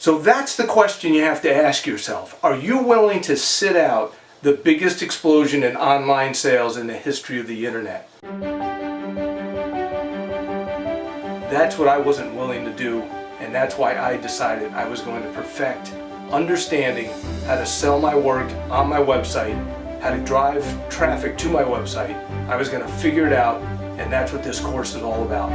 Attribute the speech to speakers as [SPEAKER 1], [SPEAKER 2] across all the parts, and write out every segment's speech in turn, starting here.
[SPEAKER 1] So that's the question you have to ask yourself. Are you willing to sit out the biggest explosion in online sales in the history of the internet? That's what I wasn't willing to do, and that's why I decided I was going to perfect understanding how to sell my work on my website, how to drive traffic to my website. I was going to figure it out, and that's what this course is all about.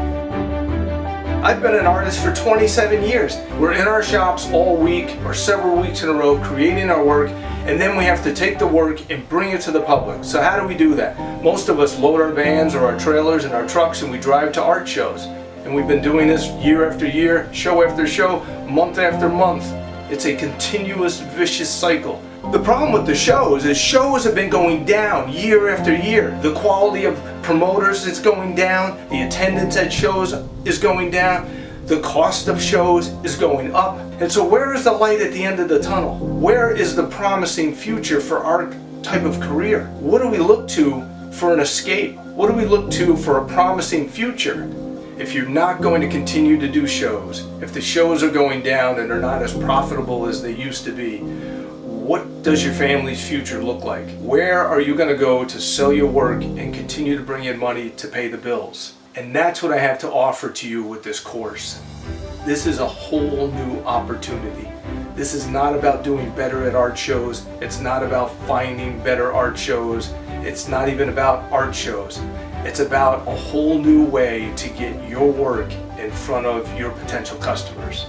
[SPEAKER 1] I've been an artist for 27 years. We're in our shops all week or several weeks in a row creating our work, and then we have to take the work and bring it to the public. So how do we do that? Most of us load our vans or our trailers and our trucks and we drive to art shows. And we've been doing this year after year, show after show, month after month. It's a continuous vicious cycle. The problem with the shows is shows have been going down year after year. The quality of promoters is going down, the attendance at shows is going down, the cost of shows is going up. And so where is the light at the end of the tunnel? Where is the promising future for our type of career? What do we look to for an escape? What do we look to for a promising future? If you're not going to continue to do shows, if the shows are going down and are not as profitable as they used to be, what does your family's future look like? Where are you going to go to sell your work and continue to bring in money to pay the bills? And that's what I have to offer to you with this course. This is a whole new opportunity. This is not about doing better at art shows. It's not about finding better art shows. It's not even about art shows. It's about a whole new way to get your work in front of your potential customers.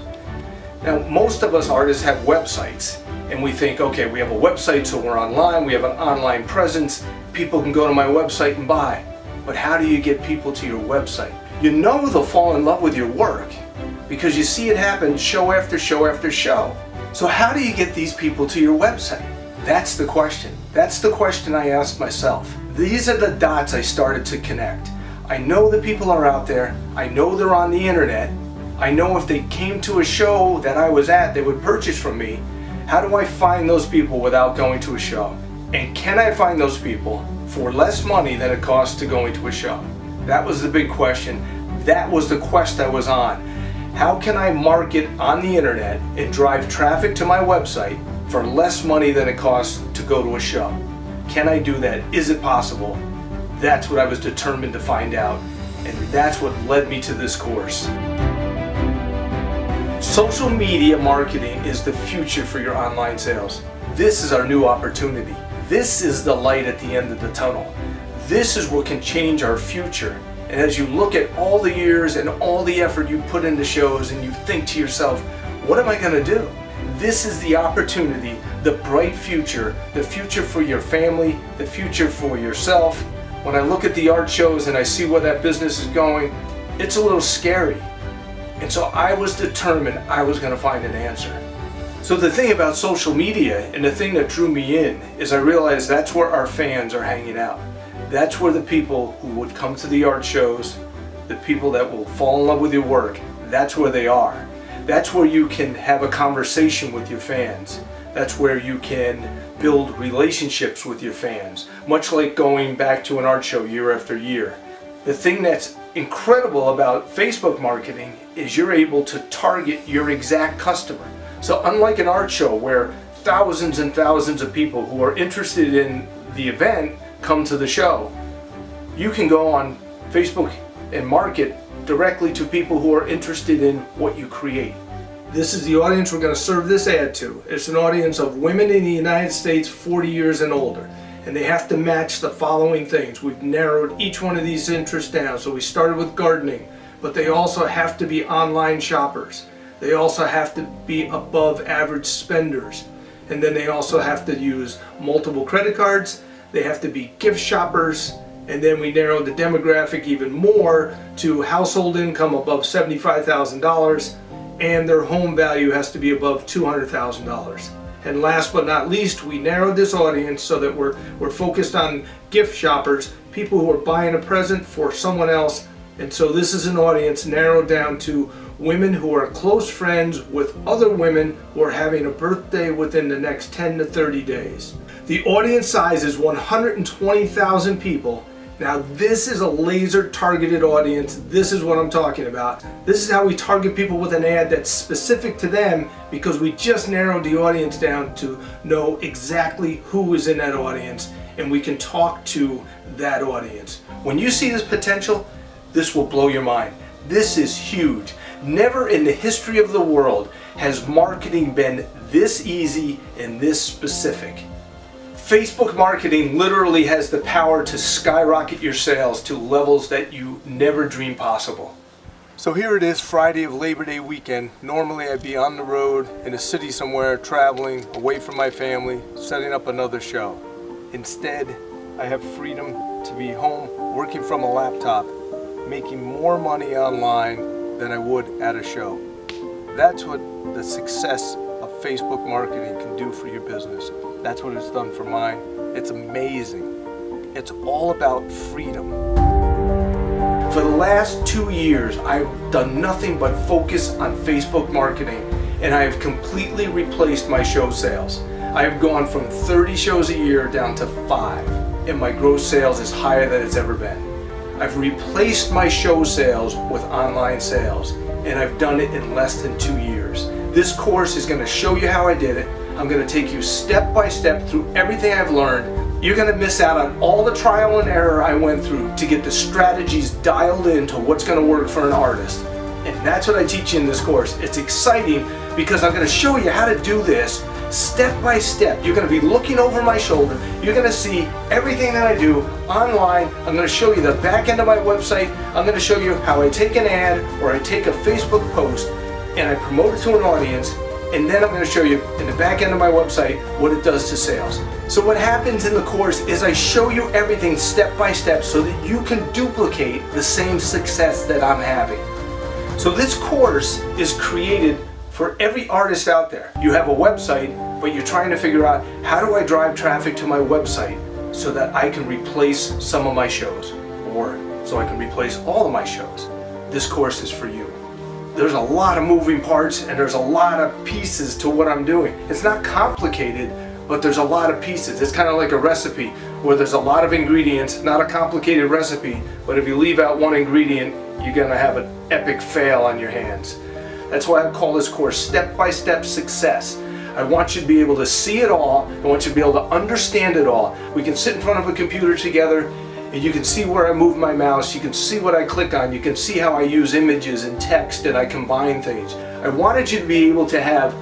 [SPEAKER 1] Now, most of us artists have websites, and we think, okay, we have a website, so we're online, we have an online presence, people can go to my website and buy. But how do you get people to your website? You know they'll fall in love with your work because you see it happen show after show after show. So how do you get these people to your website? That's the question. That's the question I asked myself. These are the dots I started to connect. I know the people are out there. I know they're on the internet. I know if they came to a show that I was at, they would purchase from me. How do I find those people without going to a show? And can I find those people for less money than it costs to going to a show? That was the big question. That was the quest I was on. How can I market on the internet and drive traffic to my website for less money than it costs to go to a show? Can I do that? Is it possible? That's what I was determined to find out, and that's what led me to this course. Social media marketing is the future for your online sales. This is our new opportunity. This is the light at the end of the tunnel. This is what can change our future. And as you look at all the years and all the effort you put into shows and you think to yourself, what am I going to do? This is the opportunity, the bright future, the future for your family, the future for yourself. When I look at the art shows and I see where that business is going, it's a little scary. And so I was determined I was going to find an answer. So the thing about social media and the thing that drew me in is I realized that's where our fans are hanging out. That's where the people who would come to the art shows, the people that will fall in love with your work, that's where they are. That's where you can have a conversation with your fans. That's where you can build relationships with your fans, much like going back to an art show year after year. The thing that's incredible about Facebook marketing is you're able to target your exact customer. So unlike an art show where thousands and thousands of people who are interested in the event come to the show, you can go on Facebook and market directly to people who are interested in what you create. This is the audience we're going to serve this ad to. It's an audience of women in the United States 40 years and older. And they have to match the following things. We've narrowed each one of these interests down. So we started with gardening, but they also have to be online shoppers. They also have to be above average spenders. And then they also have to use multiple credit cards. They have to be gift shoppers. And then we narrowed the demographic even more to household income above $75,000, and their home value has to be above $200,000. And last but not least, we narrowed this audience so that we're focused on gift shoppers, people who are buying a present for someone else. And so this is an audience narrowed down to women who are close friends with other women who are having a birthday within the next 10 to 30 days. The audience size is 120,000 people, Now this is a laser targeted audience. This is what I'm talking about. This is how we target people with an ad that's specific to them, because we just narrowed the audience down to know exactly who is in that audience, and we can talk to that audience. When you see this potential, this will blow your mind. This is huge. Never in the history of the world has marketing been this easy and this specific. Facebook marketing literally has the power to skyrocket your sales to levels that you never dreamed possible. So here it is, Friday of Labor Day weekend. Normally I'd be on the road in a city somewhere, traveling away from my family, setting up another show. Instead, I have freedom to be home, working from a laptop, making more money online than I would at a show. That's what the success of Facebook marketing can do for your business. That's what it's done for mine. It's amazing. It's all about freedom. For the last 2 years, I've done nothing but focus on Facebook marketing, and I have completely replaced my show sales. I have gone from 30 shows a year down to 5, and my gross sales is higher than it's ever been. I've replaced my show sales with online sales, and I've done it in less than 2 years. This course is going to show you how I did it. I'm going to take you step by step through everything I've learned. You're going to miss out on all the trial and error I went through to get the strategies dialed into what's going to work for an artist. And that's what I teach you in this course. It's exciting because I'm going to show you how to do this step by step. You're going to be looking over my shoulder. You're going to see everything that I do online. I'm going to show you the back end of my website. I'm going to show you how I take an ad or I take a Facebook post and I promote it to an audience. And then I'm going to show you in the back end of my website what it does to sales. So what happens in the course is I show you everything step by step so that you can duplicate the same success that I'm having. So this course is created for every artist out there. You have a website, but you're trying to figure out, how do I drive traffic to my website so that I can replace some of my shows, or so I can replace all of my shows? This course is for you. There's a lot of moving parts and there's a lot of pieces to what I'm doing. It's not complicated, but there's a lot of pieces. It's kind of like a recipe where there's a lot of ingredients, not a complicated recipe, but if you leave out one ingredient, you're gonna have an epic fail on your hands. That's why I call this course Step-by-Step Success. I want you to be able to see it all. I want you to be able to understand it all. We can sit in front of a computer together and you can see where I move my mouse, you can see what I click on, you can see how I use images and text and I combine things. I wanted you to be able to have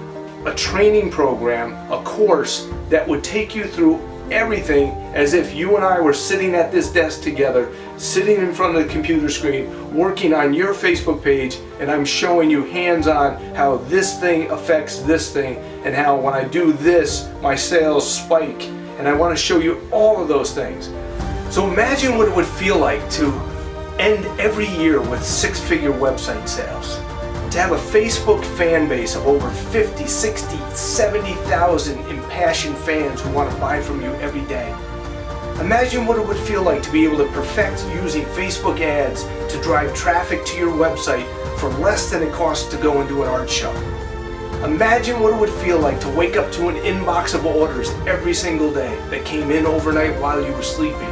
[SPEAKER 1] a training program, a course that would take you through everything as if you and I were sitting at this desk together, sitting in front of the computer screen, working on your Facebook page, and I'm showing you hands-on how this thing affects this thing and how when I do this, my sales spike. And I want to show you all of those things. So imagine what it would feel like to end every year with 6-figure website sales. To have a Facebook fan base of over 50, 60, 70,000 impassioned fans who want to buy from you every day. Imagine what it would feel like to be able to perfect using Facebook ads to drive traffic to your website for less than it costs to go and do an art show. Imagine what it would feel like to wake up to an inbox of orders every single day that came in overnight while you were sleeping.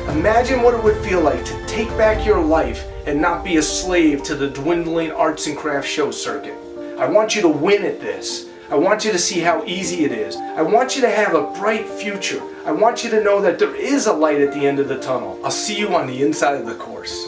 [SPEAKER 1] Imagine what it would feel like to take back your life and not be a slave to the dwindling arts and crafts show circuit. I want you to win at this. I want you to see how easy it is. I want you to have a bright future. I want you to know that there is a light at the end of the tunnel. I'll see you on the inside of the course.